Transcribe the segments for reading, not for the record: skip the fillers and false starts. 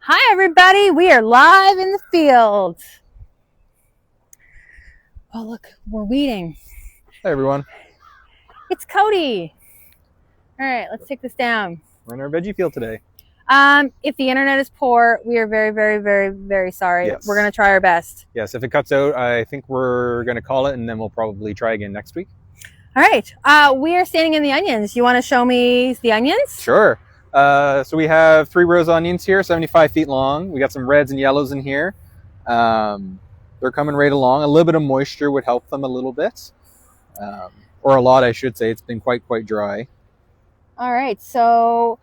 Hi, everybody. We are live in the field. Oh, look, we're weeding. Hi everyone, It's Cody. All right, let's take this down. we're in our veggie field today. If the internet is poor, we are very, very, very, very sorry. Yes. We're going to try our best. Yes, if it cuts out, I think we're going to call it and then we'll probably try again next week. All right, we are standing in the onions. You want to show me the onions? Sure. So we have 3 rows of onions here, 75 feet long. We got some reds and yellows in here. They're coming right along. A little bit of moisture would help them a little bit. Or a lot, I should say. It's been quite dry. All right, so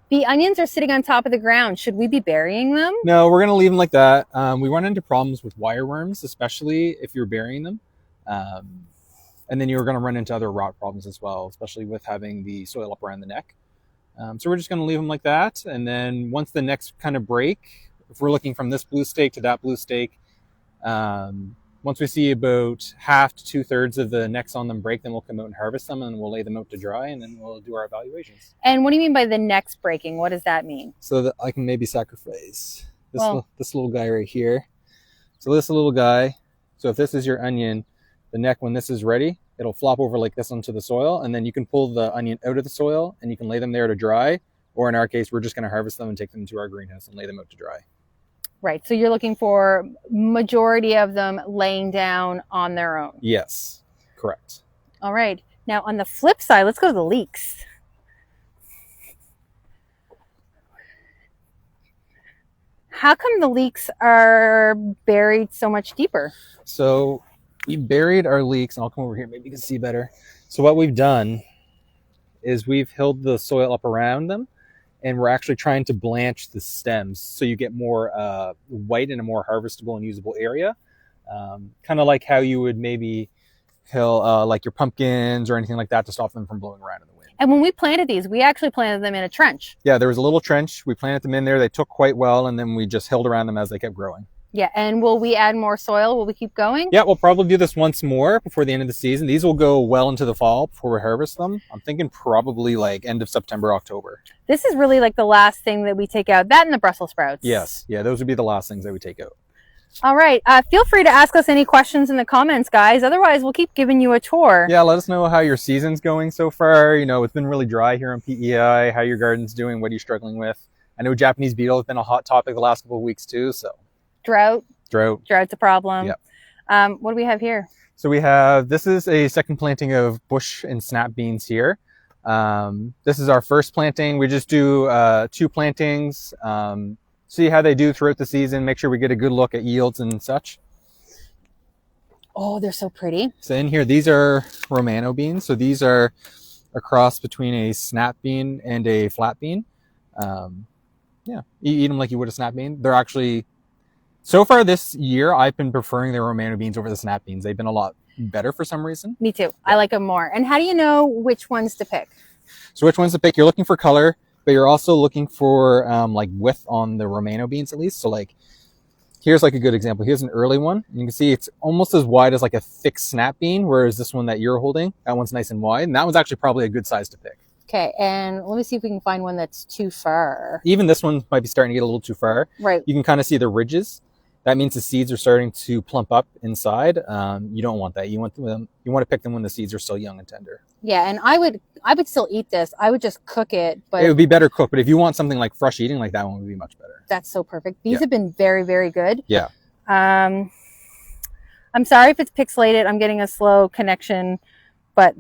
the onions are sitting on top of the ground. Should we be burying them? No, we're going to leave them like that. We run into problems with wireworms, especially if you're burying them. And then you're going to run into other rot problems as well, especially with having the soil up around the neck. So we're just going to leave them like that. And then once the necks kind of break, if we're looking from this blue stake to that blue stake, once we see about half to 2/3 of the necks on them break, then we'll come out and harvest them and we'll lay them out to dry and then we'll do our evaluations. And what do you mean by the necks breaking? What does that mean? So that I can maybe sacrifice this little guy right here. So this little guy, so if this is your onion, the neck, when this is ready, it'll flop over like this onto the soil, and then you can pull the onion out of the soil and you can lay them there to dry. Or in our case, we're just going to harvest them and take them to our greenhouse and lay them out to dry. Right, so you're looking for majority of them laying down on their own. Yes, correct. All right, now on the flip side, let's go to the leeks. How come the leeks are buried so much deeper? So we buried our leeks, and I'll come over here, maybe you can see better. So what we've done is we've hilled the soil up around them, and we're actually trying to blanch the stems so you get more white in a more harvestable and usable area. Kind of like how you would maybe hill like your pumpkins or anything like that to stop them from blowing around in the wind. And when we planted these, we actually planted them in a trench. Yeah, there was a little trench. We planted them in there. They took quite well, and then we just hilled around them as they kept growing. Yeah, and will we add more soil? Will we keep going? Yeah, we'll probably do this once more before the end of the season. These will go well into the fall before we harvest them. I'm thinking probably like end of September, October. This is really like the last thing that we take out. That and the Brussels sprouts. Yes, yeah, those would be the last things that we take out. All right, feel free to ask us any questions in the comments, guys. Otherwise, we'll keep giving you a tour. Yeah, let us know how your season's going so far. You know, it's been really dry here on PEI. How your garden's doing? What are you struggling with? I know Japanese beetle has been a hot topic the last couple of weeks too. So Drought's a problem. Yep. What do we have here? So we have, this is a second planting of bush and snap beans here. This is our first planting. We just do 2 plantings, see how they do throughout the season, make sure we get a good look at yields and such. Oh, they're so pretty. So in here, these are Romano beans. So these are a cross between a snap bean and a flat bean. Yeah, you eat them like you would a snap bean. They're actually, so far this year, I've been preferring the Romano beans over the snap beans. They've been a lot better for some reason. Me too. Yeah. I like them more. And how do you know which ones to pick? So which ones to pick? You're looking for color, but you're also looking for like width on the Romano beans at least. So like, here's like a good example. Here's an early one. And you can see it's almost as wide as like a thick snap bean, whereas this one that you're holding, that one's nice and wide. And that one's actually probably a good size to pick. Okay, and let me see if we can find one that's too far. Even this one might be starting to get a little too far. Right. You can kind of see the ridges. That means the seeds are starting to plump up inside. You don't want that. You want to pick them when the seeds are still young and tender. Yeah, and I would still eat this. I would just cook it, but it would be better cooked. But if you want something like fresh eating, like that one would be much better. That's so perfect. These have been very, very good. Yeah. I'm sorry if it's pixelated. I'm getting a slow connection, but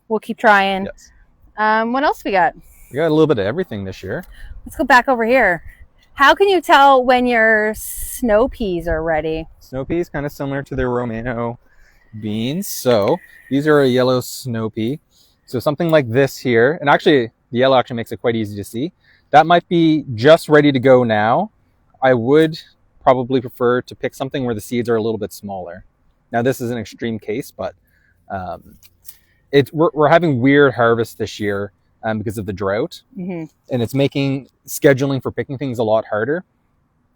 we'll keep trying. Yes. What else we got? We got a little bit of everything this year. Let's go back over here. How can you tell when your snow peas are ready? Snow peas, kind of similar to the Romano beans. So these are a yellow snow pea. So something like this here, and actually the yellow actually makes it quite easy to see. That might be just ready to go now. I would probably prefer to pick something where the seeds are a little bit smaller. Now this is an extreme case, but we're having weird harvests this year because of the drought, and it's making scheduling for picking things a lot harder.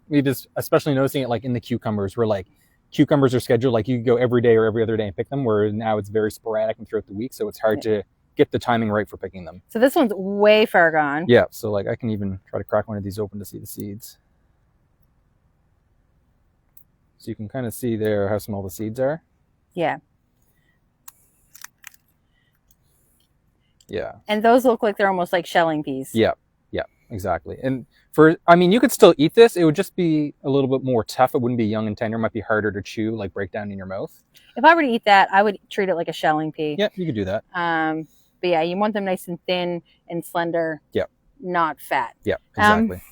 We just, especially noticing it like in the cucumbers, where like cucumbers are scheduled like you could go every day or every other day and pick them, where now it's very sporadic and throughout the week, so it's hard to get the timing right for picking them. So this one's way far gone. Yeah, so like I can even try to crack one of these open to see the seeds. So you can kind of see there how small the seeds are. Yeah. Yeah. And those look like they're almost like shelling peas. Yeah. Yeah, exactly. And I mean, you could still eat this. It would just be a little bit more tough. It wouldn't be young and tender. It might be harder to chew, like break down in your mouth. If I were to eat that, I would treat it like a shelling pea. Yeah, you could do that. But yeah, you want them nice and thin and slender. Yeah. Not fat. Yeah, exactly.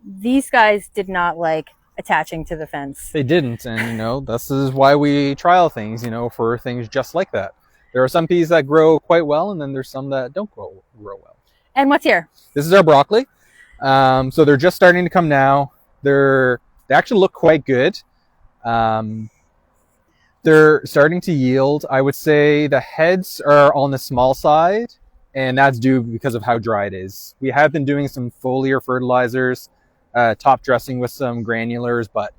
These guys did not like attaching to the fence. They didn't, and this is why we trial things, for things just like that. There are some peas that grow quite well, and then there's some that don't grow well. And what's here? This is our broccoli. So they're just starting to come now. They actually look quite good. They're starting to yield. I would say the heads are on the small side, and that's due because of how dry it is. We have been doing some foliar fertilizers, top dressing with some granulars, but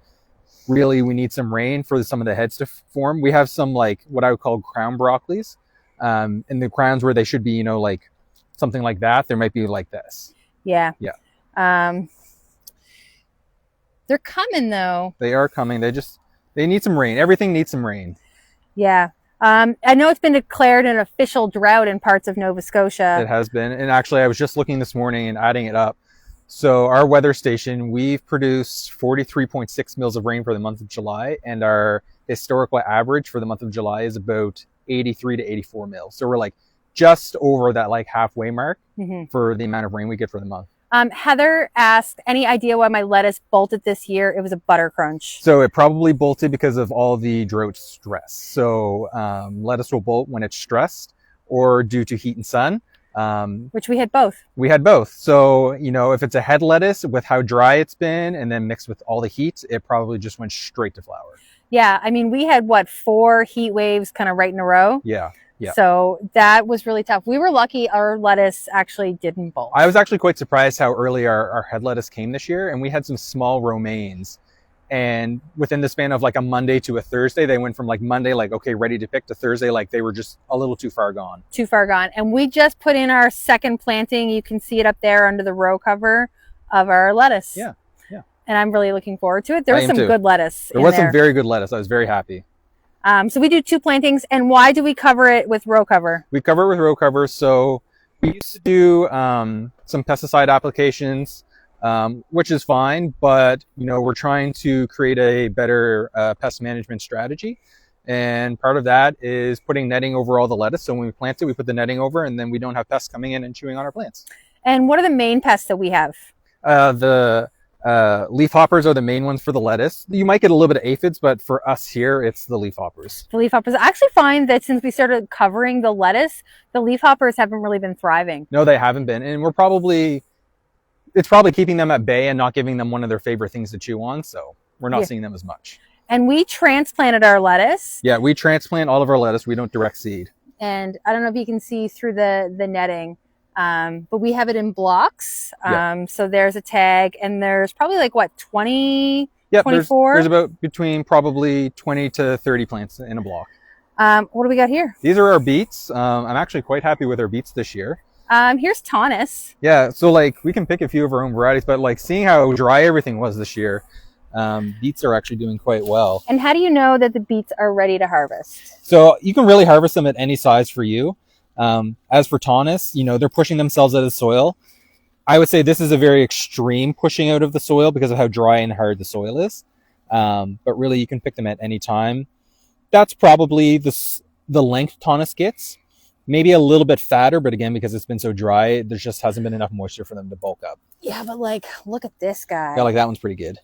really we need some rain for some of the heads to form. We have some like what I would call crown broccolis, and the crowns where they should be, like something like that. There might be like this. Yeah. Yeah. They're coming though. They are coming. They need some rain. Everything needs some rain. Yeah. I know it's been declared an official drought in parts of Nova Scotia. It has been. And actually, I was just looking this morning and adding it up. So our weather station, we've produced 43.6 mils of rain for the month of July. And our historical average for the month of July is about 83 to 84 mils. So we're like just over that like halfway mark for the amount of rain we get for the month. Heather asked, any idea why my lettuce bolted this year? It was a butter crunch. So it probably bolted because of all the drought stress. So lettuce will bolt when it's stressed or due to heat and sun. Which we had both. We had both. So, if it's a head lettuce with how dry it's been and then mixed with all the heat, it probably just went straight to flower. Yeah. I mean, we had 4 heat waves kind of right in a row. Yeah. Yeah. So that was really tough. We were lucky our lettuce actually didn't bolt. I was actually quite surprised how early our head lettuce came this year, and we had some small romaines. And within the span of like a Monday to a Thursday, they went from like Monday, like, okay, ready to pick, to Thursday, like they were just a little too far gone. Too far gone. And we just put in our second planting. You can see it up there under the row cover of our lettuce. Yeah. Yeah. And I'm really looking forward to it. There was some too. good lettuce. There was some very good lettuce. I was very happy. So we do 2 plantings. And why do we cover it with row cover? We cover it with row cover. So we used to do some pesticide applications, which is fine, but we're trying to create a better pest management strategy. And part of that is putting netting over all the lettuce. So when we plant it, we put the netting over, and then we don't have pests coming in and chewing on our plants. And what are the main pests that we have? The leaf hoppers are the main ones for the lettuce. You might get a little bit of aphids, but for us here, it's the leaf hoppers. The leaf hoppers. I actually find that since we started covering the lettuce, the leaf hoppers haven't really been thriving. No, they haven't been. And it's probably keeping them at bay and not giving them one of their favorite things to chew on. So we're not seeing them as much. And we transplanted our lettuce. Yeah, we transplant all of our lettuce. We don't direct seed. And I don't know if you can see through the netting. But we have it in blocks. So there's a tag, and there's probably 20, 24? There's about between probably 20 to 30 plants in a block. What do we got here? These are our beets. I'm actually quite happy with our beets this year. Here's Taunus. Yeah, so we can pick a few of our own varieties, but seeing how dry everything was this year, beets are actually doing quite well. And how do you know that the beets are ready to harvest? So you can really harvest them at any size for you. As for Taunus, they're pushing themselves out of the soil. I would say this is a very extreme pushing out of the soil because of how dry and hard the soil is. But really, you can pick them at any time. That's probably the length Taunus gets. Maybe a little bit fatter, but again, because it's been so dry, there just hasn't been enough moisture for them to bulk up. Yeah, but look at this guy. Yeah, that one's pretty good.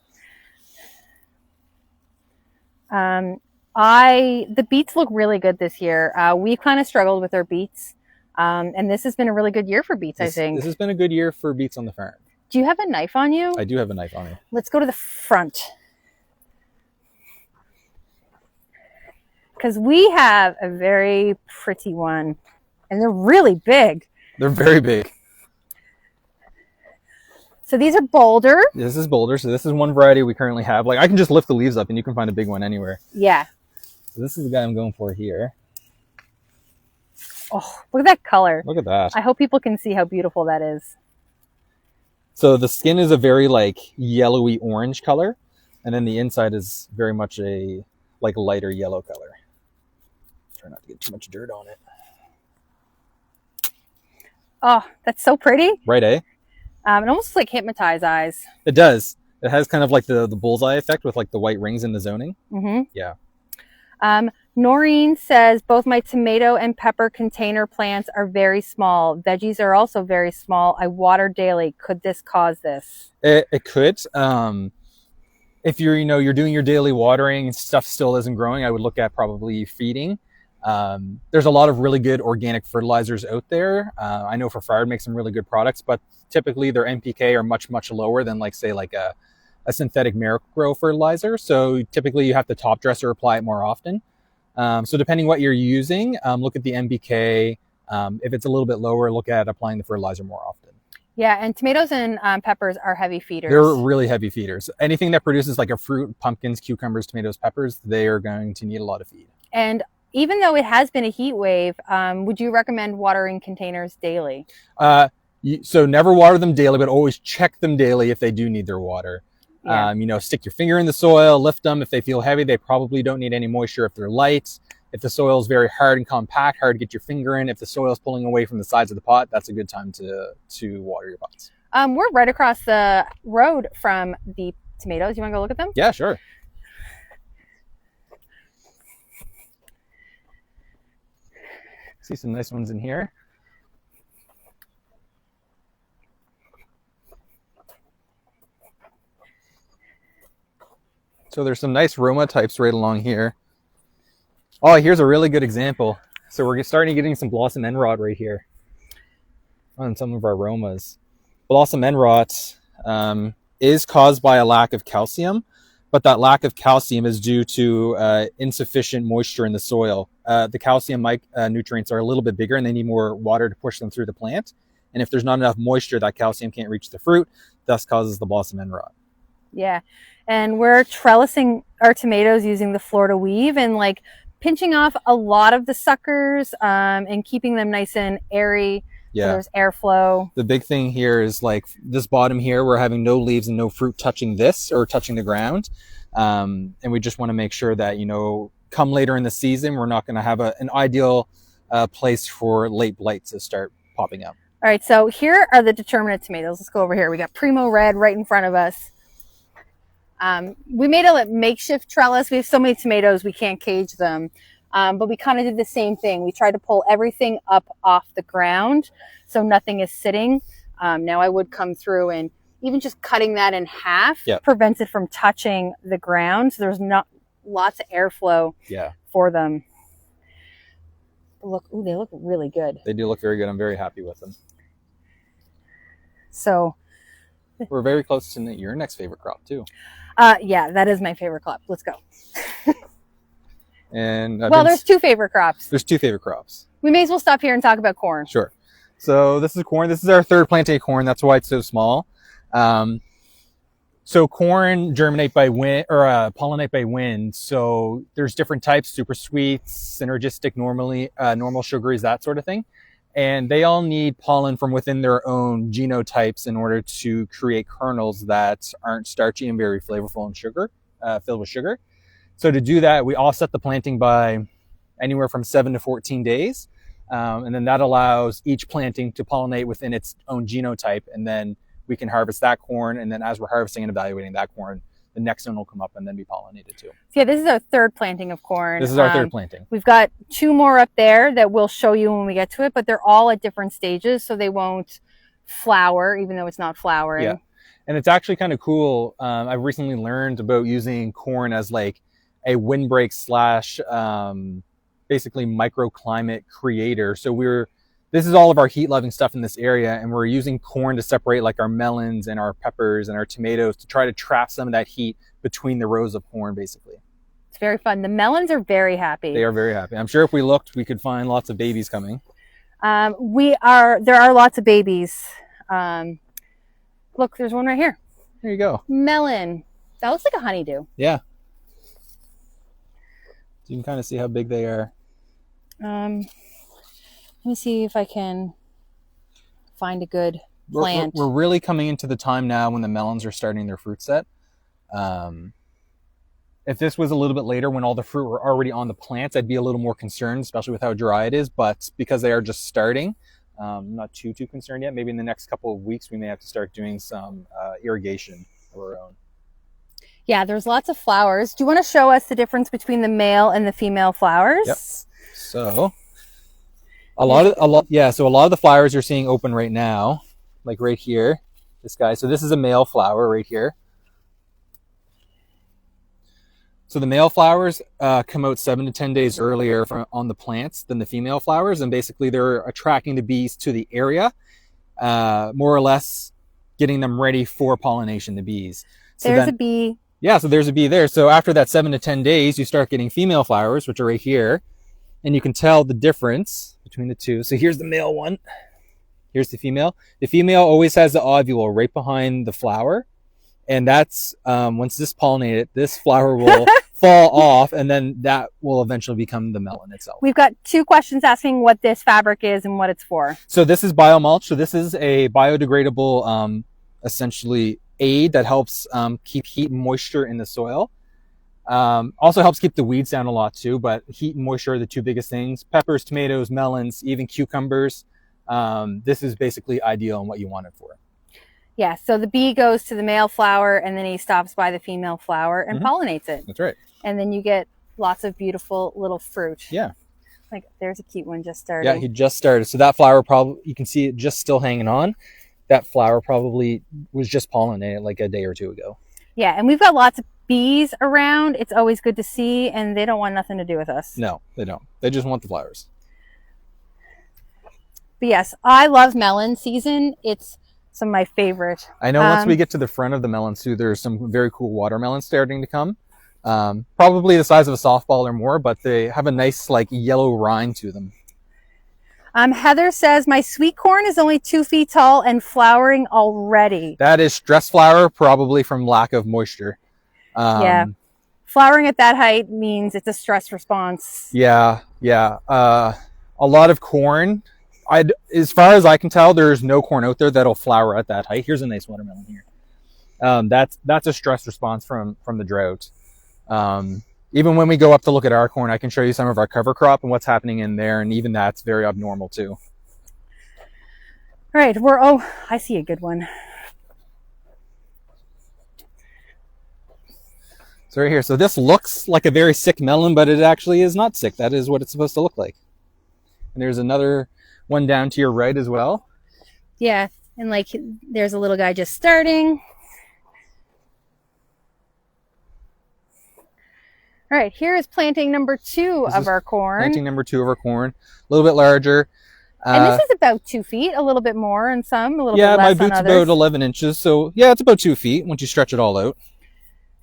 The beets look really good this year. We've kind of struggled with our beets. And this has been a really good year for beets, I think. This has been a good year for beets on the farm. Do you have a knife on you? I do have a knife on me. Let's go to the front. Because we have a very pretty one. And they're really big. They're very big. So these are Boulder. This is Boulder. So this is one variety we currently have. I can just lift the leaves up and you can find a big one anywhere. Yeah. So this is the guy I'm going for here. Oh, look at that color. Look at that. I hope people can see how beautiful that is. So the skin is a very yellowy orange color. And then the inside is very much a like lighter yellow color. Try not to get too much dirt on it. Oh, that's so pretty. Right, eh? It almost like hypnotize eyes. It does. It has kind of like the bullseye effect with like the white rings in the zoning. Mm-hmm. Yeah. Noreen says, both my tomato and pepper container plants are very small. Veggies are also very small. I water daily. Could this cause this? It could. If you're, you're doing your daily watering and stuff still isn't growing, I would look at probably feeding. There's a lot of really good organic fertilizers out there. I know for Fire makes some really good products, but typically their NPK are much, much lower than like, say, like a synthetic Miracle-Gro fertilizer. So typically you have to top dress or apply it more often. So depending what you're using, look at the NPK. If it's a little bit lower, look at applying the fertilizer more often. Yeah, and tomatoes and peppers are heavy feeders. They're really heavy feeders. Anything that produces like a fruit, pumpkins, cucumbers, tomatoes, peppers, they are going to need a lot of feed. And even though it has been a heat wave, would you recommend watering containers daily? So never water them daily, but always check them daily if they do need their water. Yeah. Stick your finger in the soil, lift them. If they feel heavy, they probably don't need any moisture. If they're light, if the soil is very hard and compact, hard to get your finger in. If the soil is pulling away from the sides of the pot, that's a good time to water your pots. We're right across the road from the tomatoes. You want to go look at them? Yeah, sure. See some nice ones in here. So there's some nice Roma types right along here. Oh, here's a really good example. So we're starting getting some blossom end rot right here on some of our Romas. Blossom end rot is caused by a lack of calcium, but that lack of calcium is due to insufficient moisture in the soil. The calcium nutrients are a little bit bigger and they need more water to push them through the plant. And if there's not enough moisture, that calcium can't reach the fruit, thus causes the blossom end rot. Yeah. And we're trellising our tomatoes using the Florida weave and like pinching off a lot of the suckers and keeping them nice and airy. Yeah. So there's airflow. The big thing here is like this bottom here, we're having no leaves and no fruit touching this or touching the ground. And we just want to make sure that, come later in the season, we're not going to have an ideal place for late blight to start popping up. All right. So here are the determinate tomatoes. Let's go over here. We got Primo Red right in front of us. We made a makeshift trellis. We have so many tomatoes, we can't cage them. But we kind of did the same thing. We tried to pull everything up off the ground so nothing is sitting. Now I would come through and even just cutting that in half prevents it from touching the ground. So there's not lots of airflow for them. Look, ooh, they look really good. They do look very good. I'm very happy with them. So we're very close to your next favorite crop too. Yeah, that is my favorite crop. Let's go. And there's two favorite crops. There's two favorite crops. We may as well stop here and talk about corn. Sure. So this is corn. This is our third plantain corn. That's why it's so small. So corn germinate by wind or pollinate by wind. So there's different types: super sweets, synergistic, normal sugars, that sort of thing. And they all need pollen from within their own genotypes in order to create kernels that aren't starchy and very flavorful and filled with sugar. So to do that, we offset the planting by anywhere from 7 to 14 days. And then that allows each planting to pollinate within its own genotype. And then we can harvest that corn. And then as we're harvesting and evaluating that corn, the next one will come up and then be pollinated too. Yeah, this is our third planting of corn. This is our third planting. We've got two more up there that we'll show you when we get to it, but they're all at different stages, so they won't flower, even though it's not flowering. Yeah, and it's actually kind of cool. I've recently learned about using corn as like a windbreak / basically microclimate creator. So this is all of our heat-loving stuff in this area, and we're using corn to separate like our melons and our peppers and our tomatoes to try to trap some of that heat between the rows of corn, basically. It's very fun. The melons are very happy. They are very happy. I'm sure if we looked, we could find lots of babies coming. There are lots of babies. Look, there's one right here. There you go. Melon. That looks like a honeydew. Yeah. So you can kind of see how big they are. Let me see if I can find a good plant. We're really coming into the time now when the melons are starting their fruit set. If this was a little bit later when all the fruit were already on the plants, I'd be a little more concerned, especially with how dry it is. But because they are just starting, I'm not too concerned yet. Maybe in the next couple of weeks, we may have to start doing some irrigation of our own. Yeah, there's lots of flowers. Do you want to show us the difference between the male and the female flowers? Yep. So a lot of the flowers you're seeing open right now, like right here, this guy. So this is a male flower right here. So the male flowers come out 7 to 10 days earlier on the plants than the female flowers, and basically they're attracting the bees to the area, more or less getting them ready for pollination, the bees. So there's a bee. Yeah, so there's a bee there. So after that 7 to 10 days, you start getting female flowers, which are right here, and you can tell the difference between the two. So here's the male one. Here's the female. The female always has the ovule right behind the flower. And that's, once this pollinated, this flower will fall off, and then that will eventually become the melon itself. We've got 2 questions asking what this fabric is and what it's for. So this is biomulch. So this is a biodegradable, essentially, aid that helps keep heat and moisture in the soil. Also helps keep the weeds down a lot too, but heat and moisture are the 2 biggest things. Peppers, tomatoes, melons, even cucumbers. This is basically ideal and what you want it for. Yeah, so the bee goes to the male flower, and then he stops by the female flower and pollinates it. That's right. And then you get lots of beautiful little fruit. Yeah. Like there's a cute one just started. Yeah, he just started. So that flower probably, you can see it just still hanging on. That flower probably was just pollinated like a day or 2 ago. Yeah, and we've got lots of bees around. It's always good to see, and they don't want nothing to do with us. No, they don't. They just want the flowers. But yes, I love melon season. It's some of my favorite. I know once we get to the front of the melons too, there's some very cool watermelons starting to come. Probably the size of a softball or more, but they have a nice like yellow rind to them. Heather says, my sweet corn is only 2 feet tall and flowering already. That is stress flower, probably from lack of moisture. Yeah. Flowering at that height means it's a stress response. Yeah. A lot of corn. As far as I can tell, there's no corn out there that'll flower at that height. Here's a nice watermelon here. That's a stress response from the drought. Even when we go up to look at our corn, I can show you some of our cover crop and what's happening in there, and even that's very abnormal too. All right, oh, I see a good one. So right here, so this looks like a very sick melon, but it actually is not sick. That is what it's supposed to look like. And there's another one down to your right as well. Yeah, and like there's a little guy just starting. All right, here is planting number 2 of our corn. Planting number 2 of our corn, a little bit larger. And this is about 2 feet, a little bit more on some, a little bit less on others. Yeah, my boot's about 11 inches, so yeah, it's about 2 feet once you stretch it all out.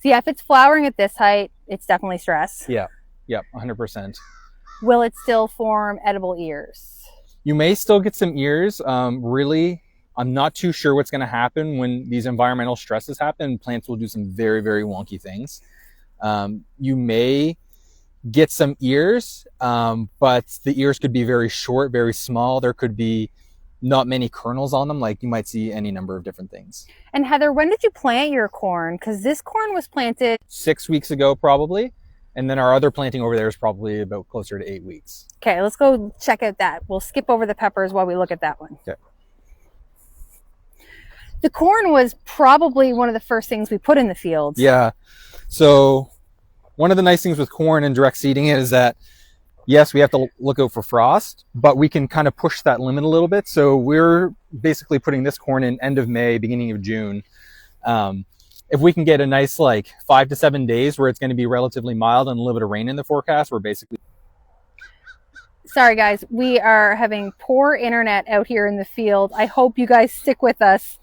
So yeah, if it's flowering at this height, it's definitely stress. Yeah, 100%. Will it still form edible ears? You may still get some ears. Really, I'm not too sure what's going to happen when these environmental stresses happen. Plants will do some very, very wonky things. You may get some ears, but the ears could be very short, very small. There could be not many kernels on them. Like you might see any number of different things. And Heather, when did you plant your corn? Because this corn was planted 6 weeks ago, probably. And then our other planting over there is probably about closer to 8 weeks. Okay, let's go check out that. We'll skip over the peppers while we look at that one. Okay. The corn was probably one of the first things we put in the fields. Yeah. So one of the nice things with corn and direct seeding is that, yes, we have to look out for frost, but we can kind of push that limit a little bit. So we're basically putting this corn in end of May, beginning of June. If we can get a nice 5 to 7 days where it's going to be relatively mild and a little bit of rain in the forecast, we're basically... Sorry guys, we are having poor internet out here in the field. I hope you guys stick with us.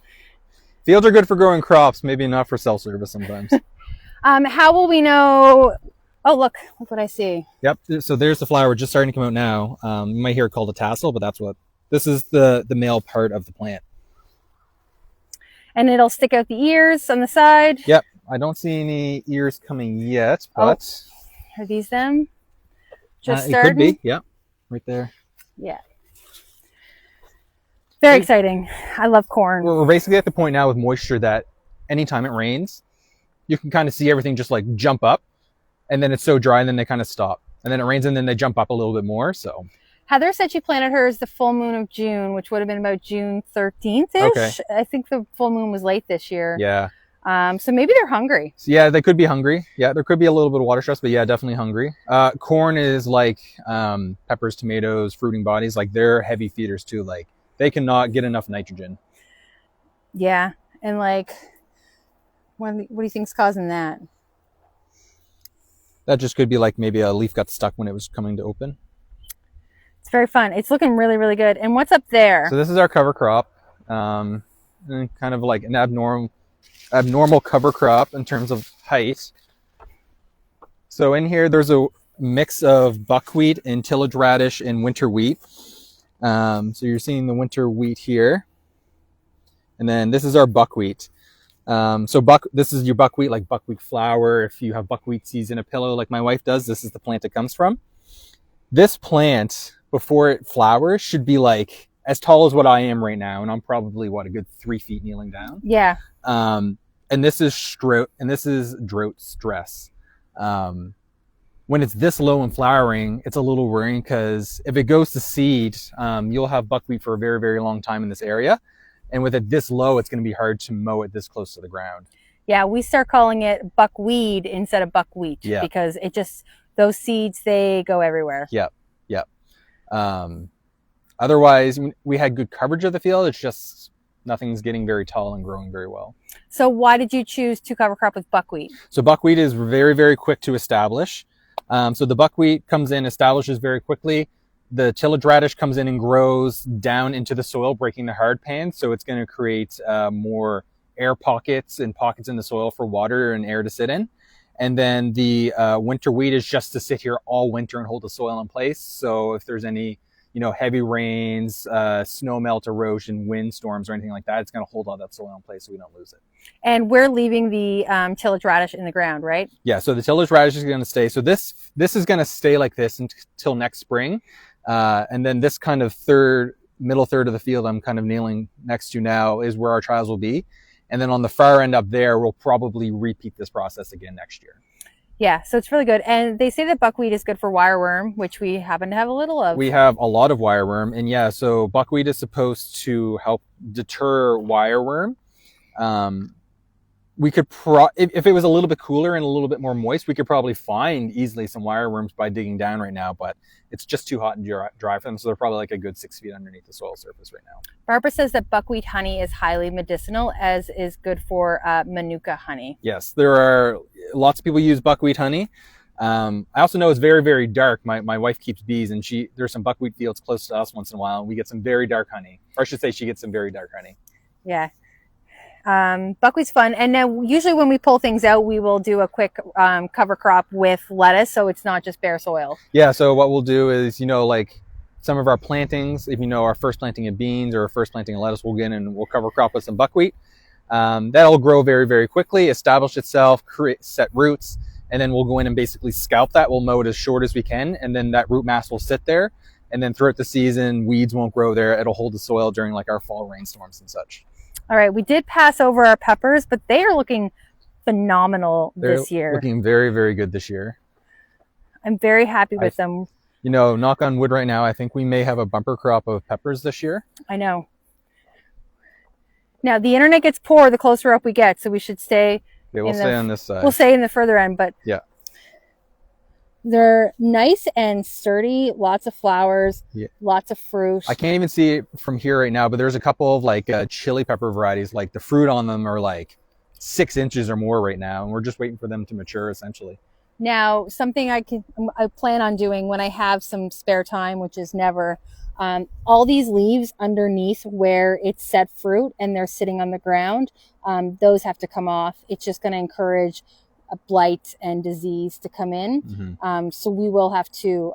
Fields are good for growing crops, maybe not for self-service sometimes. How will we know? Oh, look what I see. Yep, so there's the flower just starting to come out now. You might hear it called a tassel, but this is the male part of the plant. And it'll stick out the ears on the side. Yep, I don't see any ears coming yet, but... Are these them? Just it starting? could be, yeah, right there. Yeah. Very exciting. I love corn. We're basically at the point now with moisture that anytime it rains, you can kind of see everything just jump up. and then it's so dry, and then they kind of stop, and then it rains, and then they jump up a little bit more. So Heather said she planted hers the full moon of June, which would have been about June 13th-ish. Okay. I think the full moon was late this year. yeah. So maybe they're hungry. So yeah, they could be hungry. Yeah, there could be a little bit of water stress, but yeah, definitely hungry. Corn is like peppers, tomatoes, fruiting bodies. Like they're heavy feeders too. Like they cannot get enough nitrogen. Yeah. And like, what do you think's causing that? That just could be like maybe a leaf got stuck when it was coming to open. It's very fun. It's looking really, really good. And what's up there? So this is our cover crop. And kind of like an abnormal cover crop in terms of height. So in here, there's a mix of buckwheat and tillage radish and winter wheat. So you're seeing the winter wheat here. And then this is our buckwheat. This is your buckwheat, like buckwheat flour. If you have buckwheat seeds in a pillow like my wife does, this is the plant it comes from. This plant, before it flowers, should be like as tall as what I am right now. And I'm probably, a good 3 feet kneeling down. Yeah. And this is drought stress. When it's this low in flowering, it's a little worrying because if it goes to seed, you'll have buckwheat for a very, very long time in this area. And with it this low, it's going to be hard to mow it this close to the ground. Yeah, we start calling it buckwheat instead of buckwheat because it just, those seeds, they go everywhere. Yep. Otherwise, we had good coverage of the field. It's just nothing's getting very tall and growing very well. So why did you choose to cover crop with buckwheat? So buckwheat is very, very quick to establish. So the buckwheat comes in, establishes very quickly. The tillage radish comes in and grows down into the soil, breaking the hard pan. So it's going to create more air pockets and pockets in the soil for water and air to sit in. And then the winter wheat is just to sit here all winter and hold the soil in place. So if there's any, heavy rains, snow melt, erosion, windstorms, or anything like that, it's going to hold all that soil in place so we don't lose it. And we're leaving the tillage radish in the ground, right? Yeah, so the tillage radish is going to stay. So this is going to stay like this until next spring. And then this kind of middle third of the field I'm kind of kneeling next to now is where our trials will be. And then on the far end up there, we'll probably repeat this process again next year. Yeah, so it's really good. And they say that buckwheat is good for wireworm, which we happen to have a little of. We have a lot of wireworm. And yeah, so buckwheat is supposed to help deter wireworm. We could if it was a little bit cooler and a little bit more moist, we could probably find easily some wireworms by digging down right now, but it's just too hot and dry for them. So they're probably like a good 6 feet underneath the soil surface right now. Barbara says that buckwheat honey is highly medicinal, as is good for manuka honey. Yes, there are lots of people use buckwheat honey. I also know it's very, very dark. My wife keeps bees, and there's some buckwheat fields close to us once in a while, and we get some very dark honey. Or I should say she gets some very dark honey. Yeah. Buckwheat's fun. And now usually when we pull things out, we will do a quick cover crop with lettuce, so it's not just bare soil. Yeah, so what we'll do is, like some of our plantings, if our first planting of beans or our first planting of lettuce, we'll get in and we'll cover crop with some buckwheat. That'll grow very, very quickly, establish itself, set roots, and then we'll go in and basically scalp that. We'll mow it as short as we can, and then that root mass will sit there. And then throughout the season, weeds won't grow there. It'll hold the soil during like our fall rainstorms and such. All right, we did pass over our peppers, but they are looking phenomenal this year. Looking very, very good this year. I'm very happy with them. Knock on wood right now, I think we may have a bumper crop of peppers this year. I know. Now, the internet gets poor the closer up we get, so we should stay. Yeah, we'll stay on this side. We'll stay in the further end, but yeah. They're nice and sturdy, lots of flowers, lots of fruit. I can't even see it from here right now, but there's a couple of like chili pepper varieties. Like the fruit on them are like 6 inches or more right now, and we're just waiting for them to mature essentially. Now, something I plan on doing when I have some spare time, which is never, all these leaves underneath where it's set fruit and they're sitting on the ground, those have to come off. It's just going to encourage a blight and disease to come in. Mm-hmm. So we will have to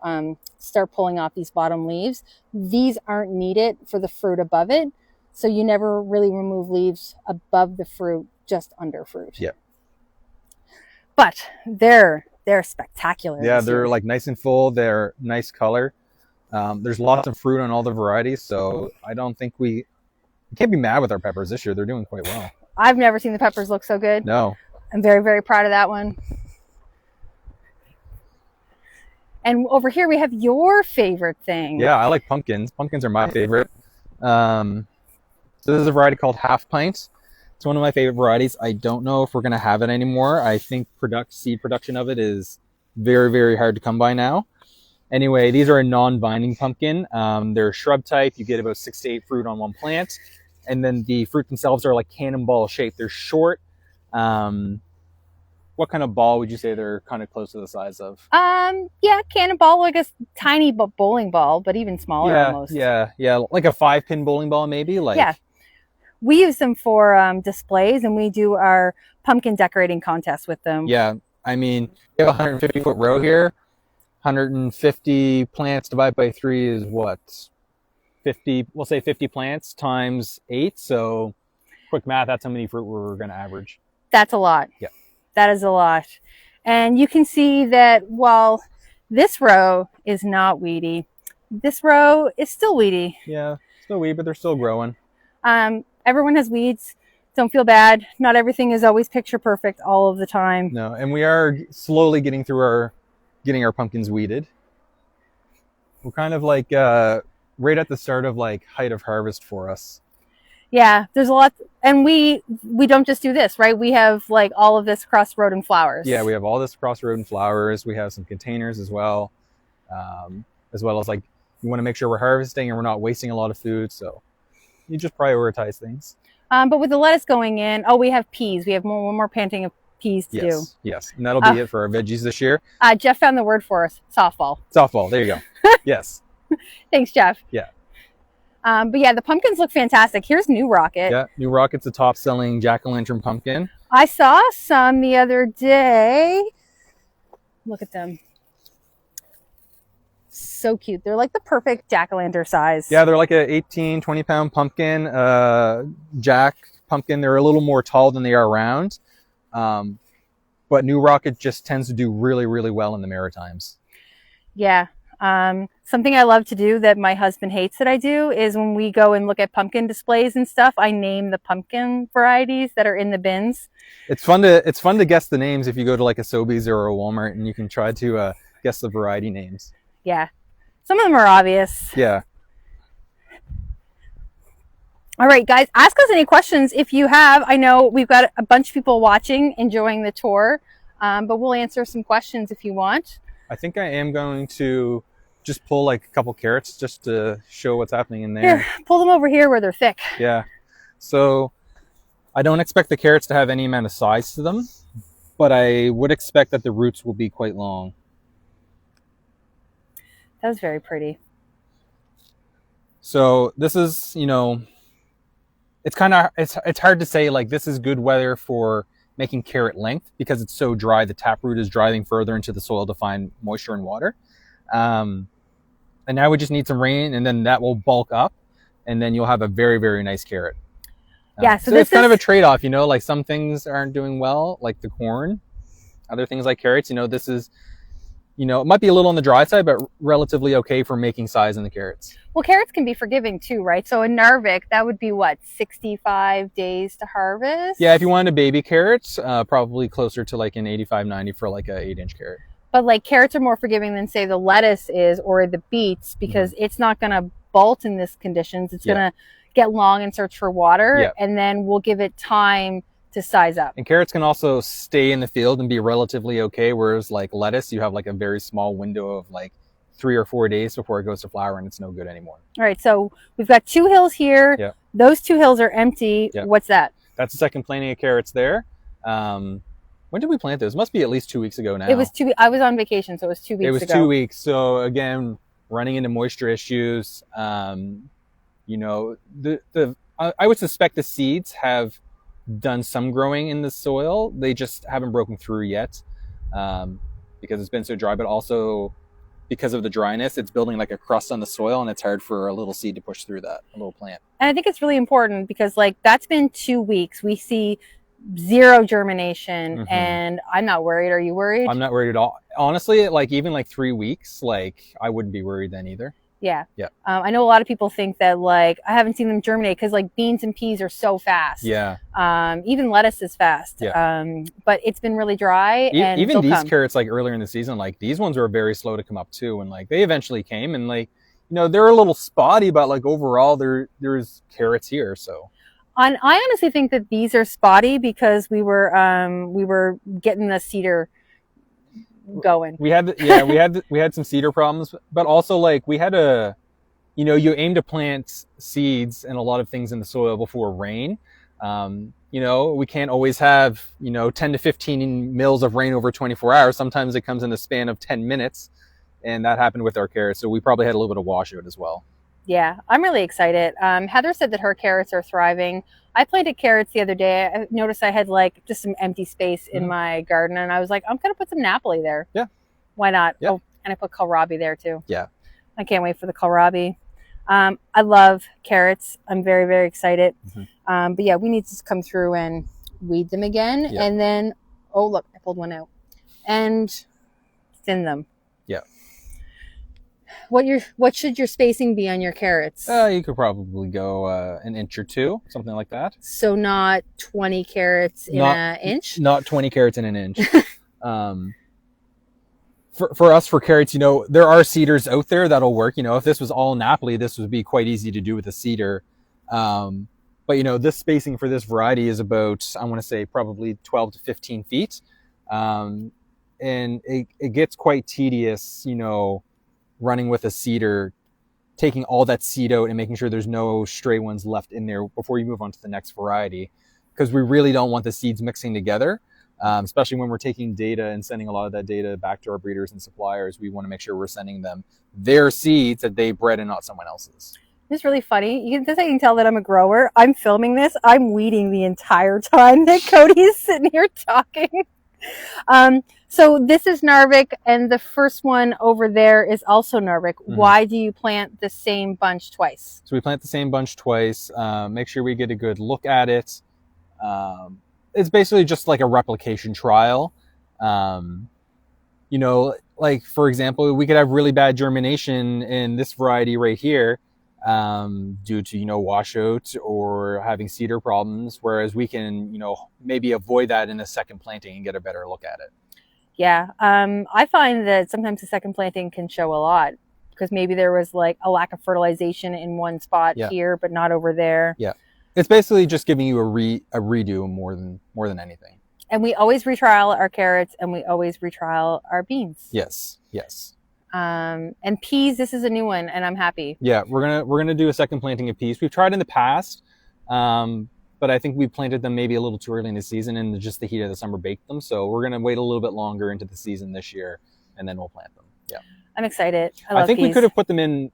start pulling off these bottom leaves. These aren't needed for the fruit above it. So you never really remove leaves above the fruit, just under fruit. Yeah. But they're spectacular. Yeah, they're like nice and full. They're nice color. There's lots of fruit on all the varieties. So I don't think we can't be mad with our peppers this year. They're doing quite well. I've never seen the peppers look so good. No. I'm very, very proud of that one. And over here we have your favorite thing. Yeah, I like pumpkins. Pumpkins are my favorite. So this is a variety called Half Pint. It's one of my favorite varieties. I don't know if we're going to have it anymore. I think seed production of it is very, very hard to come by now. Anyway, these are a non-binding pumpkin. They're shrub type. You get about 6 to 8 fruit on one plant. And then the fruit themselves are like cannonball shaped. They're short. What kind of ball would you say they're kind of close to the size of? Yeah, cannonball, like a tiny bowling ball, but even smaller almost. Yeah. Like a 5-pin bowling ball, maybe. Like. Yeah. We use them for displays, and we do our pumpkin decorating contest with them. Yeah, I mean, we have a 150-foot row here. 150 plants divided by 3 is what? 50, we'll say 50 plants times 8. So quick math, that's how many fruit we're going to average. That's a lot. Yeah. That is a lot. And you can see that while this row is not weedy, this row is still weedy. Yeah, still weedy, but they're still growing. Everyone has weeds. Don't feel bad. Not everything is always picture perfect all of the time. No, and we are slowly getting our pumpkins weeded. We're kind of like right at the start of like height of harvest for us. Yeah, there's a lot, and we don't just do this, right? We have like all of this across road and flowers. Yeah, we have all this across road and flowers. We have some containers as well as like we want to make sure we're harvesting and we're not wasting a lot of food. So you just prioritize things. But with the lettuce going in, we have peas. We have one more planting of peas to do. Yes, and that'll be it for our veggies this year. Jeff found the word for us, softball. Softball, there you go. Yes. Thanks, Jeff. Yeah. But yeah, the pumpkins look fantastic. Here's New Rocket. Yeah, New Rocket's the top-selling jack-o'-lantern pumpkin. I saw some the other day. Look at them. So cute. They're like the perfect jack-o'-lantern size. Yeah, they're like a 18, 20-pound pumpkin, jack pumpkin. They're a little more tall than they are round. But New Rocket just tends to do really, really well in the Maritimes. Yeah. Something I love to do that my husband hates that I do is when we go and look at pumpkin displays and stuff, I name the pumpkin varieties that are in the bins. It's fun to guess the names if you go to like a Sobeys or a Walmart, and you can try to guess the variety names. Yeah. Some of them are obvious. Yeah. All right, guys, ask us any questions if you have. I know we've got a bunch of people watching, enjoying the tour, but we'll answer some questions if you want. I think I am going to just pull like a couple carrots just to show what's happening in there. Here, pull them over here where they're thick. Yeah. So I don't expect the carrots to have any amount of size to them, but I would expect that the roots will be quite long. That was very pretty. So this is, it's hard to say like this is good weather for making carrot length because it's so dry. The taproot is driving further into the soil to find moisture and water. And now we just need some rain, and then that will bulk up, and then you'll have a very, very nice carrot. Yeah, so it's kind of a trade-off, like some things aren't doing well, like the corn. Other things like carrots, this is, it might be a little on the dry side, but relatively okay for making size in the carrots. Well, carrots can be forgiving too, right? So in Narvik, that would be what, 65 days to harvest? Yeah, if you wanted a baby carrot, probably closer to like an 85, 90 for like an 8-inch carrot. But like carrots are more forgiving than say the lettuce is or the beets because it's not going to bolt in this conditions. It's going to get long and search for water, and then we'll give it time to size up. And carrots can also stay in the field and be relatively okay, whereas like lettuce, you have like a very small window of like 3 or 4 days before it goes to flower and it's no good anymore. All right, so we've got 2 hills here. Yeah. Those 2 hills are empty. Yeah. What's that? That's the second planting of carrots there. When did we plant those? It must be at least 2 weeks ago now. It was 2. I was on vacation, so it was 2 weeks ago. It was 2 weeks. So again, running into moisture issues. I would suspect the seeds have done some growing in the soil. They just haven't broken through yet because it's been so dry, but also because of the dryness, it's building like a crust on the soil, and it's hard for a little seed to push through that, a little plant. And I think it's really important because like that's been 2 weeks. We see 0 germination, and I'm not worried. Are you worried? I'm not worried at all. Honestly, like even like 3 weeks, like I wouldn't be worried then either. Yeah. Yeah. I know a lot of people think that like I haven't seen them germinate because like beans and peas are so fast. Yeah. Even lettuce is fast. Yeah. But it's been really dry and Even these come. carrots, like earlier in the season, like these ones were very slow to come up too, and like they eventually came, and like they're a little spotty, but like overall there's carrots here. So I honestly think that these are spotty because we were getting the cedar going. we had some cedar problems, but also like we had you aim to plant seeds and a lot of things in the soil before rain. We can't always have 10 to 15 mils of rain over 24 hours. Sometimes it comes in the span of 10 minutes, and that happened with our carrots. So we probably had a little bit of washout as well. Yeah, I'm really excited. Heather said that her carrots are thriving. I planted carrots the other day. I noticed I had like just some empty space in my garden, and I was like, I'm gonna put some Napoli there. Yeah, why not? Yeah. Oh, and I put kohlrabi there too. Yeah, I can't wait for the kohlrabi. I love carrots. I'm very, very excited. But yeah, we need to come through and weed them again, and then oh look, I pulled one out and thin them. Yeah. What should your spacing be on your carrots? You could probably go an inch or two, something like that. So not 20 carrots in an inch? Not 20 carrots in an inch. For us, for carrots, there are cedars out there that'll work. If this was all Napoli, this would be quite easy to do with a cedar. But this spacing for this variety is about, I want to say, probably 12 to 15 feet. And it gets quite tedious, running with a cedar, taking all that seed out and making sure there's no stray ones left in there before you move on to the next variety, because we really don't want the seeds mixing together, especially when we're taking data and sending a lot of that data back to our breeders and suppliers. We want to make sure we're sending them their seeds that they bred and not someone else's. It's really funny. This I can tell that I'm a grower. I'm filming this. I'm weeding the entire time that Cody is sitting here talking. So this is Narvik, and the first one over there is also Narvik. Why do you plant the same bunch twice? So we plant the same bunch twice, make sure we get a good look at it. It's basically just like a replication trial. Like for example, we could have really bad germination in this variety right here, due to, washout or having cedar problems, whereas we can, maybe avoid that in a second planting and get a better look at it. Yeah. I find that sometimes the second planting can show a lot because maybe there was like a lack of fertilization in one spot here, but not over there. Yeah. It's basically just giving you a redo more than anything. And we always retrial our carrots and we always retrial our beans. Yes. Yes. And peas, this is a new one, and I'm happy. Yeah, we're gonna do a second planting of peas. We've tried in the past, but I think we planted them maybe a little too early in the season, and just the heat of the summer baked them. So we're gonna wait a little bit longer into the season this year, and then we'll plant them. Yeah, I'm excited. I think peas. We could have put them in,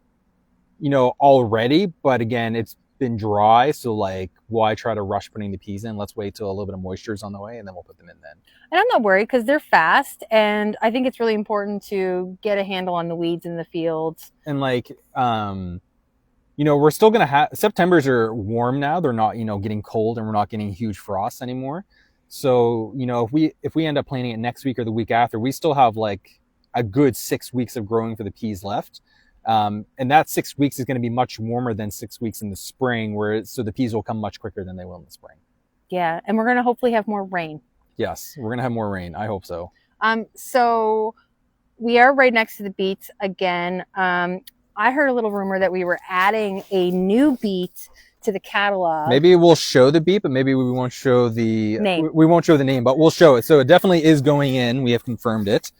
already, but again, it's been dry, so like, why try to rush putting the peas in? Let's wait till a little bit of moisture is on the way, and then we'll put them in then. And I'm not worried because they're fast, and I think it's really important to get a handle on the weeds in the fields. And like, we're still gonna have, Septembers are warm now. They're not, getting cold, and we're not getting huge frosts anymore. So, if we end up planting it next week or the week after, we still have like a good 6 weeks of growing for the peas left. And that 6 weeks is going to be much warmer than 6 weeks in the spring, so the peas will come much quicker than they will in the spring. Yeah, and we're going to hopefully have more rain. Yes, we're going to have more rain. I hope so. So we are right next to the beets again. I heard a little rumor that we were adding a new beet to the catalog. Maybe we'll show the beet, but maybe we won't show the name. We won't show the name, but we'll show it. So it definitely is going in. We have confirmed it.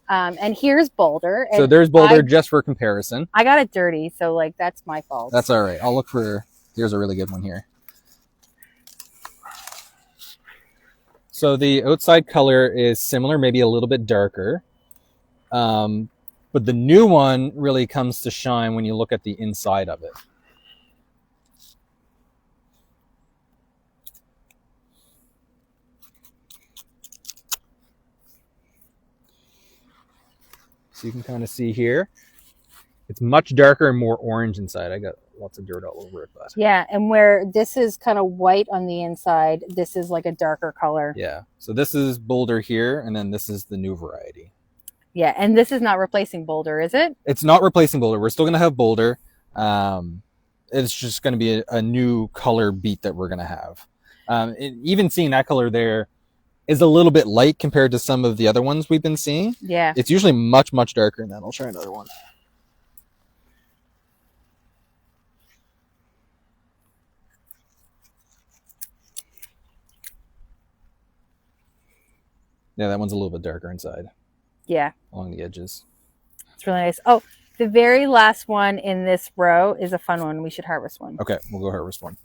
And here's Boulder. So there's Boulder just for comparison. I got it dirty, so like that's my fault. That's all right. I'll look for, here's a really good one here. So the outside color is similar, maybe a little bit darker. But the new one really comes to shine when you look at the inside of it. So you can kind of see here, it's much darker and more orange inside. I got lots of dirt all over it. But yeah, and where this is kind of white on the inside, this is like a darker color. Yeah, so this is Boulder here, and then this is the new variety. Yeah, and this is not replacing Boulder, is it? It's not replacing Boulder. We're still going to have Boulder. It's just going to be a new color beet that we're going to have. Even seeing that color there is a little bit light compared to some of the other ones we've been seeing. Yeah. It's usually much, much darker than that. I'll try another one. Yeah, that one's a little bit darker inside. Yeah. Along the edges. It's really nice. Oh, the very last one in this row is a fun one. We should harvest one. Okay, we'll go harvest one.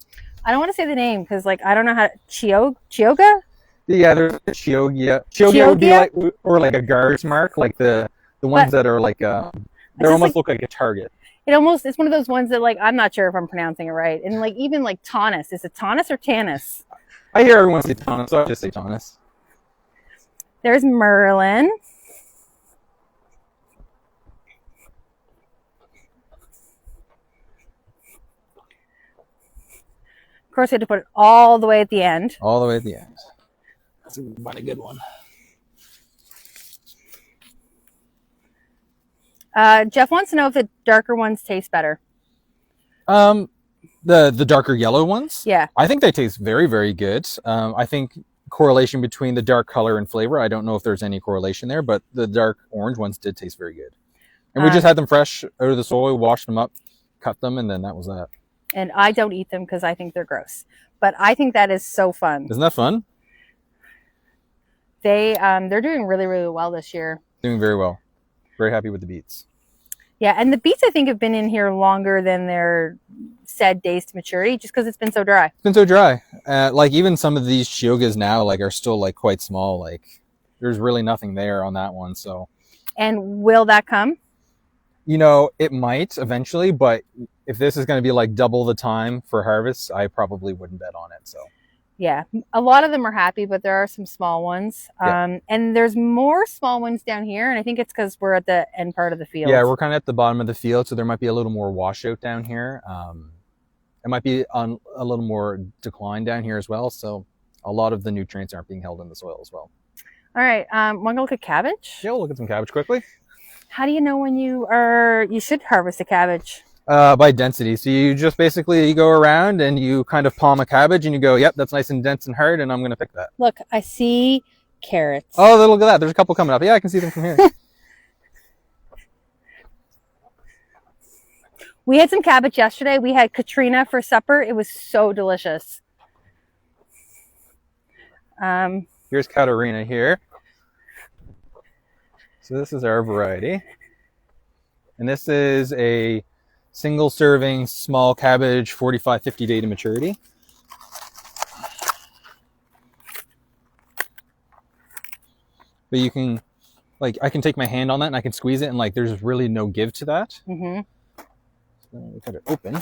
I don't want to say the name because, like, I don't know how to... Chioga? Yeah, there's a Chiogia. Chiogia would be like, or like a guards mark, like the ones that are like, they almost look like a target. It's one of those ones that, like, I'm not sure if I'm pronouncing it right. And, like, even like Taunus. Is it Taunus or Tanis? I hear everyone say Taunus, so I just say Taunus. There's Merlin. Of course, we had to put it all the way at the end. All the way at the end. That's about a good one. Jeff wants to know if the darker ones taste better. The darker yellow ones? Yeah. I think they taste very, very good. I think correlation between the dark color and flavor, I don't know if there's any correlation there, but the dark orange ones did taste very good. And we just had them fresh out of the soil, washed them up, cut them, and then that was that. And I don't eat them because I think they're gross. But I think that is so fun. Isn't that fun? They're doing really, really well this year. Doing very well. Very happy with the beets. Yeah, and the beets I think have been in here longer than their said days to maturity, just because it's been so dry. It's been so dry. Like even some of these Chiogas now, like are still like quite small. Like there's really nothing there on that one. So. And will that come? You know, it might eventually, but if this is going to be like double the time for harvest, I probably wouldn't bet on it. So. Yeah, a lot of them are happy, but there are some small ones. Yeah. And there's more small ones down here, and I think it's because we're at the end part of the field. Yeah, we're kind of at the bottom of the field, so there might be a little more washout down here. It might be on a little more decline down here as well, so a lot of the nutrients aren't being held in the soil as well. All right, want to look at cabbage? Yeah, we'll look at some cabbage quickly. How do you know when you should harvest a cabbage? By density. So you just basically go around and you kind of palm a cabbage and you go, yep, that's nice and dense and hard, and I'm going to pick that. Look, I see carrots. Oh, look at that. There's a couple coming up. Yeah, I can see them from here. We had some cabbage yesterday. We had Katrina for supper. It was so delicious. Here's Katarina here. So this is our variety. And this is a single serving small cabbage, 45, 50 day to maturity. But you can, like, I can take my hand on that and I can squeeze it and like there's really no give to that. Mm-hmm. So we cut it open.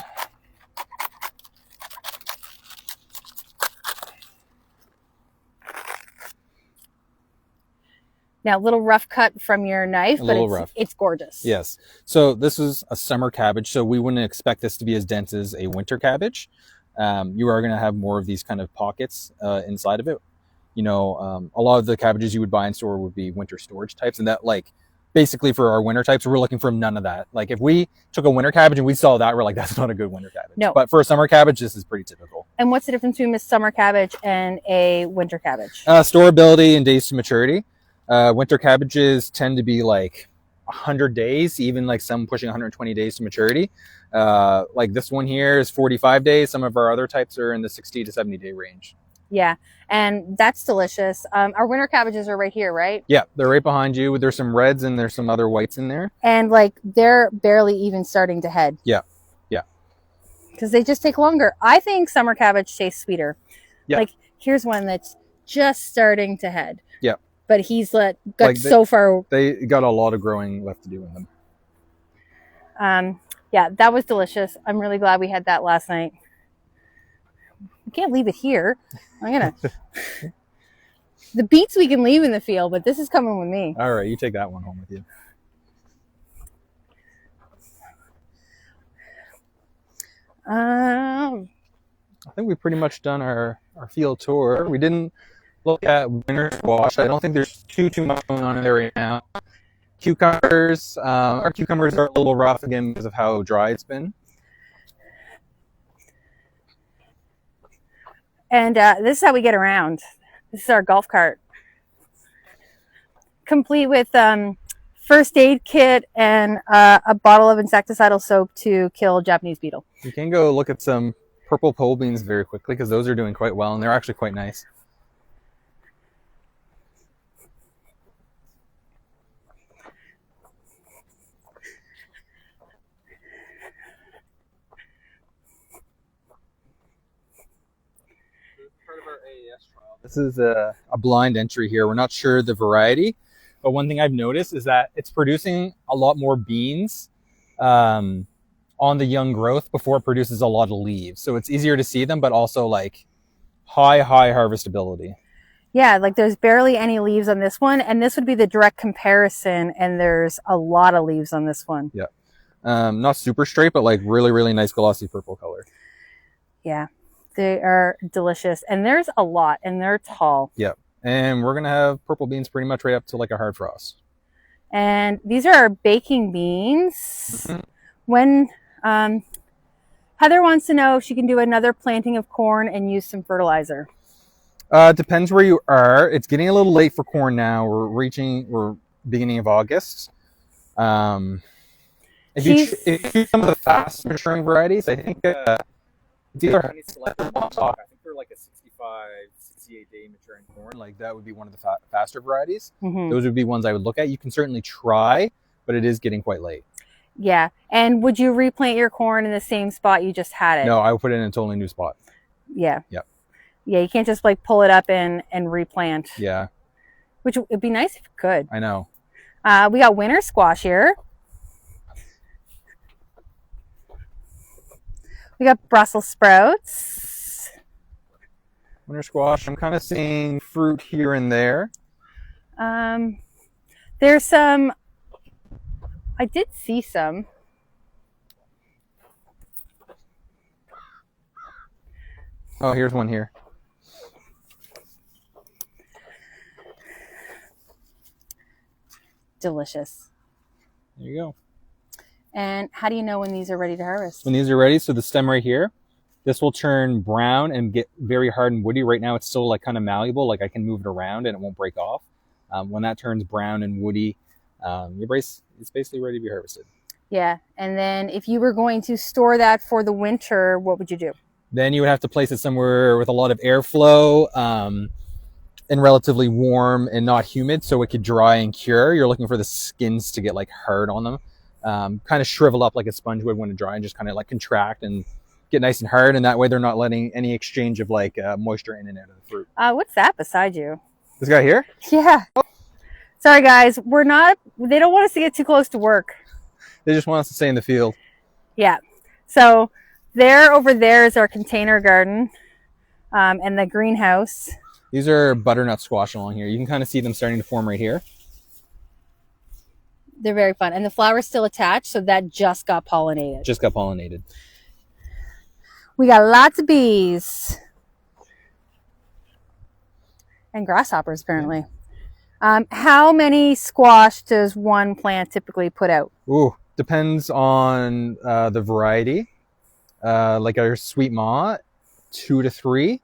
Now, a little rough cut from your knife, but it's gorgeous. Yes. So this is a summer cabbage, so we wouldn't expect this to be as dense as a winter cabbage. You are going to have more of these kind of pockets inside of it. You know, a lot of the cabbages you would buy in store would be winter storage types, and that, like, basically for our winter types, we're looking for none of that. Like, if we took a winter cabbage and we saw that, we're like, that's not a good winter cabbage. No. But for a summer cabbage, this is pretty typical. And what's the difference between a summer cabbage and a winter cabbage? Storability and days to maturity. Winter cabbages tend to be like 100 days, even like some pushing 120 days to maturity. Like this one here is 45 days. Some of our other types are in the 60 to 70 day range. Yeah, and that's delicious. Our winter cabbages are right here, right? Yeah, they're right behind you. There's some reds and there's some other whites in there. And like they're barely even starting to head. Yeah, yeah. Because they just take longer. I think summer cabbage tastes sweeter. Yeah. Like here's one that's just starting to head. Yeah. But he's so far. They got a lot of growing left to do in them. Yeah, that was delicious. I'm really glad we had that last night. We can't leave it here. The beets we can leave in the field, but this is coming with me. All right, you take that one home with you. I think we've pretty much done our field tour. We didn't look at winter squash. I don't think there's too much going on in there right now. Cucumbers. Our cucumbers are a little rough again because of how dry it's been. And this is how we get around. This is our golf cart, complete with first aid kit and a bottle of insecticidal soap to kill Japanese beetle. You can go look at some purple pole beans very quickly because those are doing quite well and they're actually quite nice. Part of our AAS trial. This is a blind entry here. We're not sure the variety, but one thing I've noticed is that it's producing a lot more beans on the young growth before it produces a lot of leaves. So it's easier to see them, but also like high harvestability. Yeah, like there's barely any leaves on this one, and this would be the direct comparison, and there's a lot of leaves on this one. Yeah. Not super straight, but like really nice glossy purple color. Yeah. They are delicious, and there's a lot, and they're tall. Yep. And we're going to have purple beans pretty much right up to like a hard frost. And these are our baking beans. Mm-hmm. When Heather wants to know if she can do another planting of corn and use some fertilizer. Depends where you are. It's getting a little late for corn now. We're beginning of August. If you choose some of the fast maturing varieties, I think it's either Honey Select or Montauk. I think they're like a 65, 68 day maturing corn. Like that would be one of the faster varieties. Mm-hmm. Those would be ones I would look at. You can certainly try, but it is getting quite late. Yeah. And would you replant your corn in the same spot you just had it? No, I would put it in a totally new spot. Yeah. Yep. Yeah, you can't just like pull it up and replant. Yeah. Which would be nice if you could. I know. We got winter squash here. We got Brussels sprouts. Winter squash. I'm kind of seeing fruit here and there. There's some. I did see some. Oh, here's one here. Delicious. There you go. And how do you know when these are ready to harvest? When these are ready, so the stem right here, this will turn brown and get very hard and woody. Right now it's still like kind of malleable, like I can move it around and it won't break off. When that turns brown and woody, it's basically ready to be harvested. Yeah, and then if you were going to store that for the winter, what would you do? Then you would have to place it somewhere with a lot of airflow and relatively warm and not humid so it could dry and cure. You're looking for the skins to get like hard on them. Kind of shrivel up like a sponge would when it dry and just kind of like contract and get nice and hard, and that way they're not letting any exchange of like moisture in and out of the fruit. What's that beside you? This guy here? Yeah. Sorry guys, they don't want us to get too close to work. They just want us to stay in the field. Yeah. So over there is our container garden and the greenhouse. These are butternut squash along here. You can kind of see them starting to form right here. They're very fun. And the flower's still attached, so that just got pollinated. Just got pollinated. We got lots of bees. And grasshoppers, apparently. How many squash does one plant typically put out? Ooh, depends on the variety. Like our sweet maw, 2 to 3.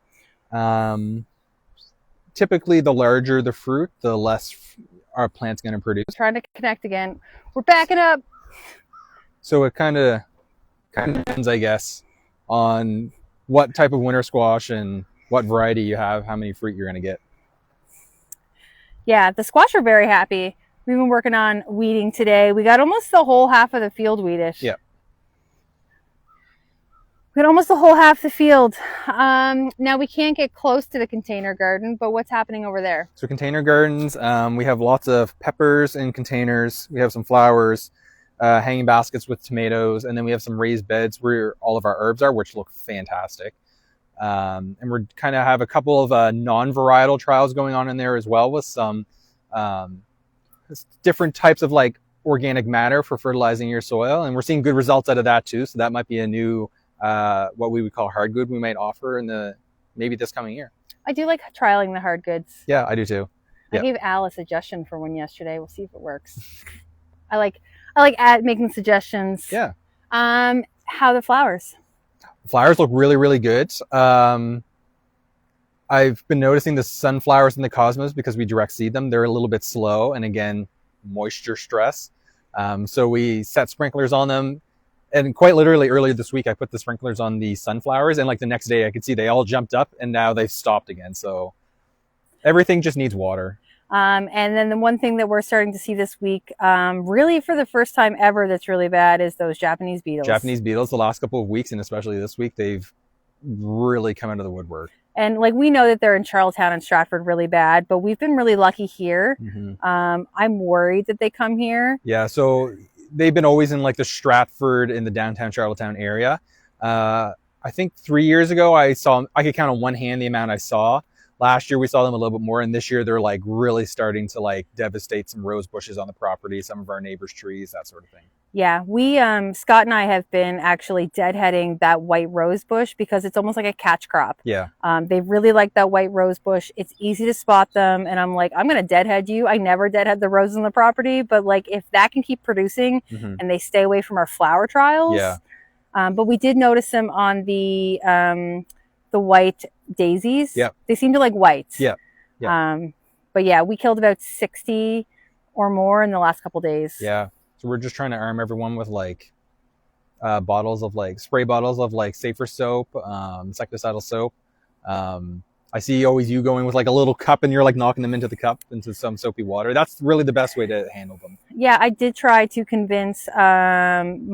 Typically, the larger the fruit, the less our plant's going to produce. Trying to connect again. We're backing up. So it kind of depends, I guess, on what type of winter squash and what variety you have, how many fruit you're going to get. Yeah, the squash are very happy. We've been working on weeding today. We got almost the whole half of the field weeded. Yeah. We got almost the whole half of the field. Now we can't get close to the container garden, but what's happening over there? So container gardens, we have lots of peppers in containers. We have some flowers, hanging baskets with tomatoes, and then we have some raised beds where all of our herbs are, which look fantastic. And we're kind of have a couple of non-varietal trials going on in there as well with some different types of like organic matter for fertilizing your soil. And we're seeing good results out of that too. So that might be a new what we would call hard good we might offer in maybe this coming year. I do like trialing the hard goods. Yeah, I do too. I Yep. gave Al a suggestion for one yesterday. We'll see if it works. I like making suggestions. Yeah. How the flowers? Flowers look really, really good. I've been noticing the sunflowers and the cosmos, because we direct seed them, they're a little bit slow, and again, moisture stress. So we set sprinklers on them, and quite literally earlier this week I put the sprinklers on the sunflowers, and like the next day I could see they all jumped up and now they've stopped again. So everything just needs water. And then the one thing that we're starting to see this week, really for the first time ever, that's really bad is those Japanese beetles. Japanese beetles, the last couple of weeks, and especially this week, they've really come out of the woodwork. And like, we know that they're in Charlottetown and Stratford really bad, but we've been really lucky here. I'm worried that they come here. Yeah, so they've been always in like the Stratford in the downtown Charlottetown area. I think 3 years ago I could count on one hand the amount I saw. Last year we saw them a little bit more, and this year they're like really starting to like devastate some rose bushes on the property, some of our neighbors' trees, that sort of thing. Yeah, we Scott and I have been actually deadheading that white rose bush because it's almost like a catch crop. Yeah. They really like that white rose bush. It's easy to spot them, and I'm like, I'm gonna deadhead you. I never deadhead the roses on the property, but like, if that can keep producing and they stay away from our flower trials. Yeah. But we did notice them on the white daisies. Yeah. They seem to like whites. Yeah. Yeah. But yeah, we killed about 60 or more in the last couple days. Yeah. So we're just trying to arm everyone with like bottles of like spray bottles of like safer soap, insecticidal soap. I see always you going with like a little cup and you're like knocking them into the cup, into some soapy water. That's really the best way to handle them. Yeah, I did try to convince the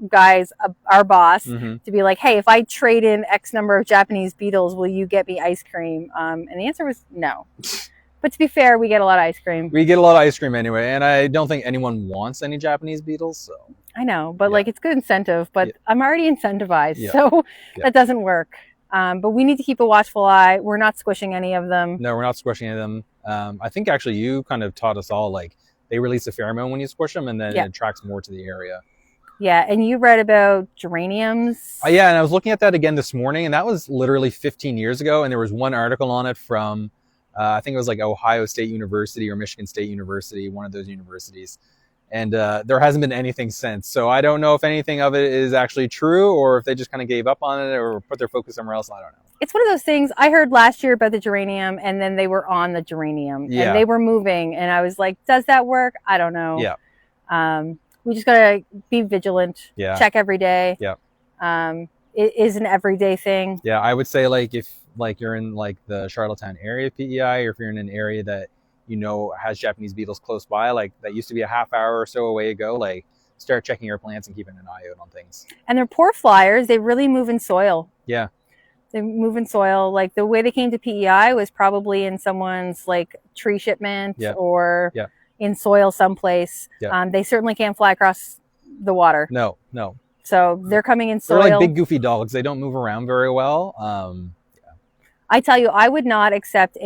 guys, our boss, to be like, hey, if I trade in X number of Japanese beetles, will you get me ice cream? And the answer was no. But to be fair, we get a lot of ice cream. We get a lot of ice cream anyway, and I don't think anyone wants any Japanese beetles. So I know, but like, it's good incentive. But I'm already incentivized, so Yeah. that doesn't work. But we need to keep a watchful eye. We're not squishing any of them. No, we're not squishing any of them. I think actually you kind of taught us all, like, they release a pheromone when you squish them, and then it attracts more to the area. Yeah, and you read about geraniums. Yeah, and I was looking at that again this morning, and that was literally 15 years ago, and there was one article on it from, I think it was like Ohio State University or Michigan State University, one of those universities. And there hasn't been anything since. So I don't know if anything of it is actually true, or if they just kind of gave up on it or put their focus somewhere else. I don't know. It's one of those things. I heard last year about the geranium, and then they were on the geranium, and they were moving, and I was like, does that work? I don't know. Yeah. We just gotta be vigilant. Yeah. Check every day. Yeah. It is an everyday thing. Yeah, I would say, like, if like you're in like the Charlottetown area PEI, or if you're in an area that you know has Japanese beetles close by, like that used to be a half hour or so away ago, like start checking your plants and keeping an eye out on things. And they're poor flyers. They really move in soil. Yeah. They move in soil. Like, the way they came to PEI was probably in someone's like tree shipment or in soil someplace. They certainly can't fly across the water. No. So they're coming in soil. They're like big goofy dogs. They don't move around very well. I tell you, I would not accept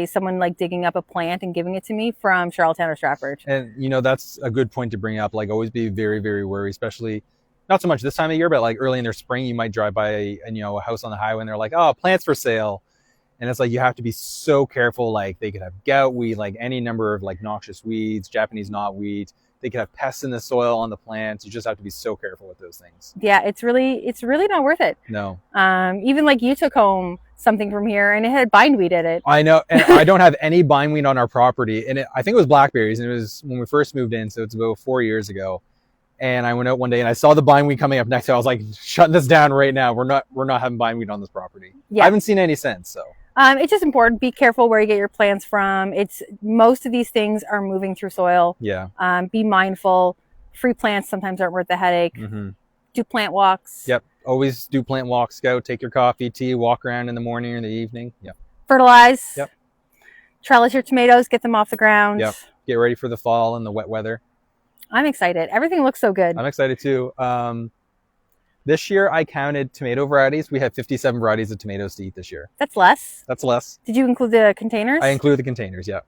someone like digging up a plant and giving it to me from Charlottetown or Stratford. And you know, that's a good point to bring up. Like, always be very, very wary, especially not so much this time of year, but like early in their spring, you might drive by a house on the highway and they're like, oh, plants for sale. And it's like, you have to be so careful. Like, they could have gout weed, like any number of like noxious weeds, Japanese knotweed. They could have pests in the soil on the plants. You just have to be so careful with those things. Yeah, it's really not worth it. No. Even like, you took home something from here and it had bindweed in it. I know, and I don't have any bindweed on our property. And I think it was blackberries, and it was when we first moved in, so it's about 4 years ago. And I went out one day and I saw the bindweed coming up next to it. I was like, shutting this down right now. We're not having bindweed on this property. Yeah. I haven't seen any since, so. It's just important. Be careful where you get your plants from. Most of these things are moving through soil. Yeah. Be mindful. Free plants sometimes aren't worth the headache. Do plant walks. Yep. Always do plant walks. Go take your coffee, tea, walk around in the morning or in the evening. Yep. Fertilize. Yep. Trellis your tomatoes. Get them off the ground. Yep. Get ready for the fall and the wet weather. I'm excited. Everything looks so good. I'm excited too. This year I counted tomato varieties. We had 57 varieties of tomatoes to eat this year. That's less. That's less. Did you include the containers? I included the containers, yeah.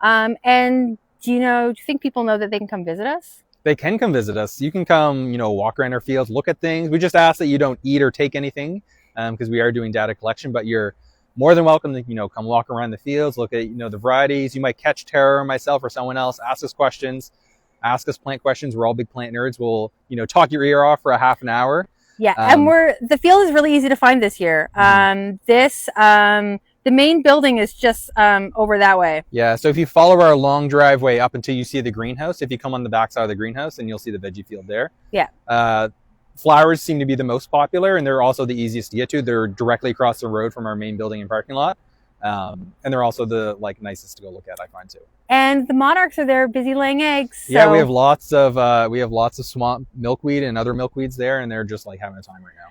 And do you think people know that they can come visit us? They can come visit us. You can come, walk around our fields, look at things. We just ask that you don't eat or take anything, because we are doing data collection, but you're more than welcome to, come walk around the fields, look at, the varieties. You might catch Tara or myself or someone else, ask us questions, ask us plant questions. We're all big plant nerds. We'll, talk your ear off for a half an hour. Yeah, and the field is really easy to find this year. The main building is just over that way. Yeah, so if you follow our long driveway up until you see the greenhouse, if you come on the backside of the greenhouse, then you'll see the veggie field there. Yeah. Flowers seem to be the most popular, and they're also the easiest to get to. They're directly across the road from our main building and parking lot. And they're also the nicest to go look at, I find too. And the monarchs are there, busy laying eggs. So. Yeah, we have lots of swamp milkweed and other milkweeds there, and they're just like having a time right now.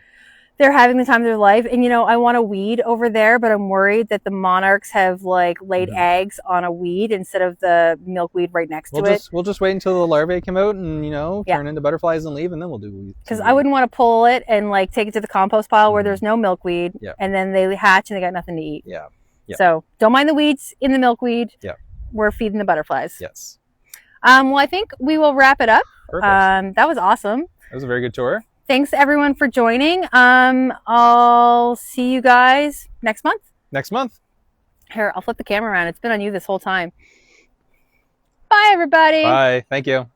They're having the time of their life, and I want a weed over there, but I'm worried that the monarchs have laid eggs on a weed instead of the milkweed right next to it. We'll just wait until the larvae come out and turn into butterflies and leave, and then we'll do weeds. Because I wouldn't want to pull it and take it to the compost pile where there's no milkweed, and then they hatch and they got nothing to eat. Yeah. So don't mind the weeds in the milkweed. Yeah. We're feeding the butterflies. Yes. Well, I think we will wrap it up. Perfect. That was awesome. That was a very good tour. Thanks everyone for joining. I'll see you guys next month. Here, I'll flip the camera around. It's been on you this whole time. Bye, everybody. Bye. Thank you.